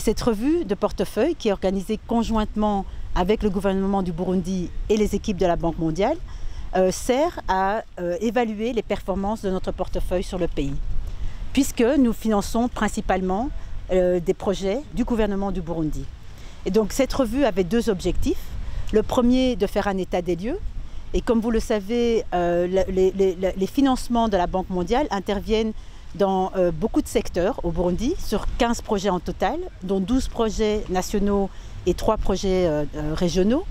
Et cette revue de portefeuille, qui est organisée conjointement avec le gouvernement du Burundi et les équipes de la Banque mondiale, sert à évaluer les performances de notre portefeuille sur le pays, puisque nous finançons principalement des projets du gouvernement du Burundi. Et donc cette revue avait deux objectifs. Le premier, de faire un état des lieux. Et comme vous le savez, les financements de la Banque mondiale interviennent dans beaucoup de secteurs au Burundi, sur 15 projets en total, dont 12 projets nationaux et 3 projets régionaux.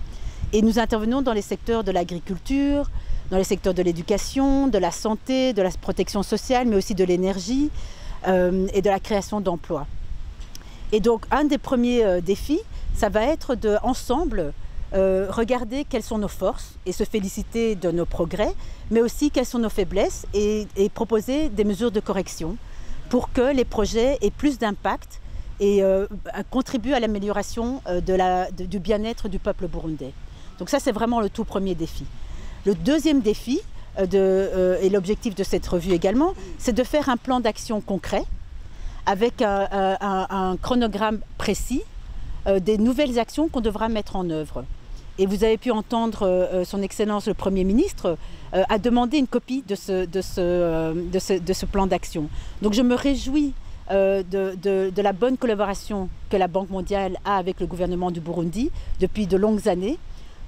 Et nous intervenons dans les secteurs de l'agriculture, dans les secteurs de l'éducation, de la santé, de la protection sociale, mais aussi de l'énergie et de la création d'emplois. Et donc un des premiers défis, ça va être de, ensemble, regarder quelles sont nos forces et se féliciter de nos progrès, mais aussi quelles sont nos faiblesses et proposer des mesures de correction pour que les projets aient plus d'impact et contribuent à l'amélioration du bien-être du peuple burundais. Donc ça, c'est vraiment le tout premier défi. Le deuxième défi, et l'objectif de cette revue également, c'est de faire un plan d'action concret avec un chronogramme précis des nouvelles actions qu'on devra mettre en œuvre. Et vous avez pu entendre son Excellence le Premier ministre a demandé une copie de ce plan d'action. Donc je me réjouis de la bonne collaboration que la Banque mondiale a avec le gouvernement du Burundi depuis de longues années.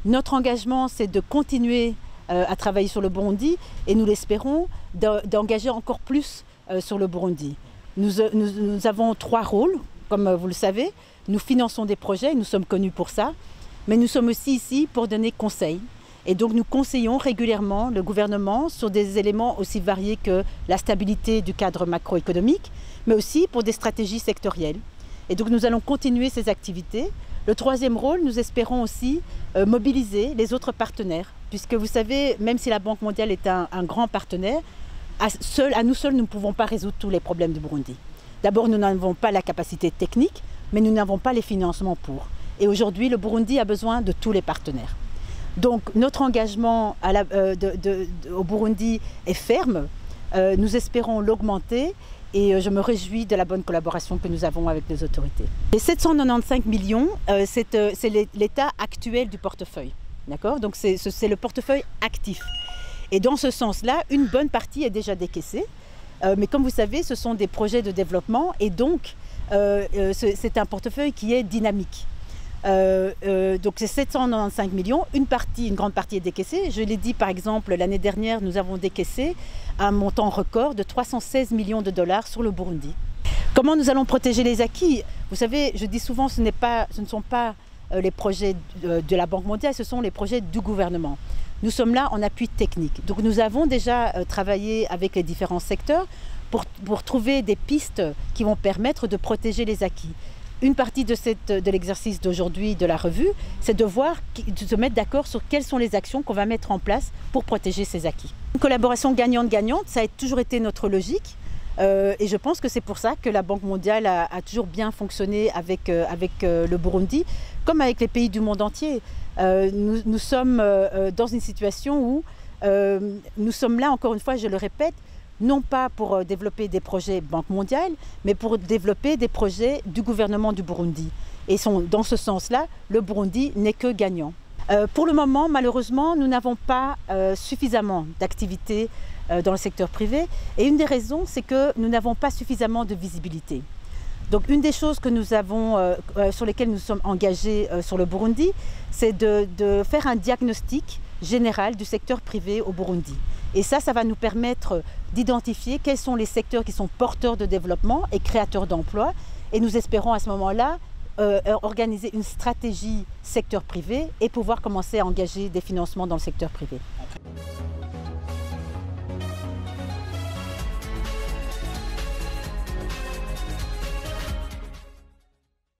Notre engagement, c'est de continuer à travailler sur le Burundi et nous l'espérons, d'engager encore plus sur le Burundi. Nous avons 3 rôles, comme vous le savez. Nous finançons des projets, nous sommes connus pour ça, mais nous sommes aussi ici pour donner conseil. Et donc nous conseillons régulièrement le gouvernement sur des éléments aussi variés que la stabilité du cadre macroéconomique, mais aussi pour des stratégies sectorielles. Et donc nous allons continuer ces activités. Le troisième rôle, nous espérons aussi mobiliser les autres partenaires, puisque vous savez, même si la Banque mondiale est un grand partenaire, à nous seuls, nous ne pouvons pas résoudre tous les problèmes du Burundi. D'abord, nous n'avons pas la capacité technique, mais nous n'avons pas les financements pour. Et aujourd'hui, le Burundi a besoin de tous les partenaires. Donc notre engagement au Burundi est ferme. Nous espérons l'augmenter. Et je me réjouis de la bonne collaboration que nous avons avec les autorités. Les 795 millions, c'est l'état actuel du portefeuille. D'accord ? Donc c'est le portefeuille actif. Et dans ce sens-là, une bonne partie est déjà décaissée. Mais comme vous savez, ce sont des projets de développement et donc c'est un portefeuille qui est dynamique. Donc c'est 795 millions, une grande partie est décaissée. Je l'ai dit par exemple, l'année dernière, nous avons décaissé un montant record de 316 millions de dollars sur le Burundi. Comment nous allons protéger les acquis? Vous savez, je dis souvent, ce ne sont pas les projets de la Banque mondiale, ce sont les projets du gouvernement. Nous sommes là en appui technique. Donc nous avons déjà travaillé avec les différents secteurs pour trouver des pistes qui vont permettre de protéger les acquis. Une partie de l'exercice d'aujourd'hui de la revue, c'est de se mettre d'accord sur quelles sont les actions qu'on va mettre en place pour protéger ces acquis. Une collaboration gagnante-gagnante, ça a toujours été notre logique. Et je pense que c'est pour ça que la Banque mondiale a toujours bien fonctionné avec le Burundi, comme avec les pays du monde entier. Nous sommes dans une situation où nous sommes là, encore une fois, je le répète, non pas pour développer des projets Banque mondiale, mais pour développer des projets du gouvernement du Burundi. Et dans ce sens-là, le Burundi n'est que gagnant. Pour le moment, malheureusement, nous n'avons pas suffisamment d'activités dans le secteur privé. Et une des raisons, c'est que nous n'avons pas suffisamment de visibilité. Donc une des choses que nous avons, sur lesquelles nous sommes engagés sur le Burundi, c'est de faire un diagnostic général du secteur privé au Burundi. Et ça va nous permettre d'identifier quels sont les secteurs qui sont porteurs de développement et créateurs d'emplois. Et nous espérons à ce moment-là organiser une stratégie secteur privé et pouvoir commencer à engager des financements dans le secteur privé.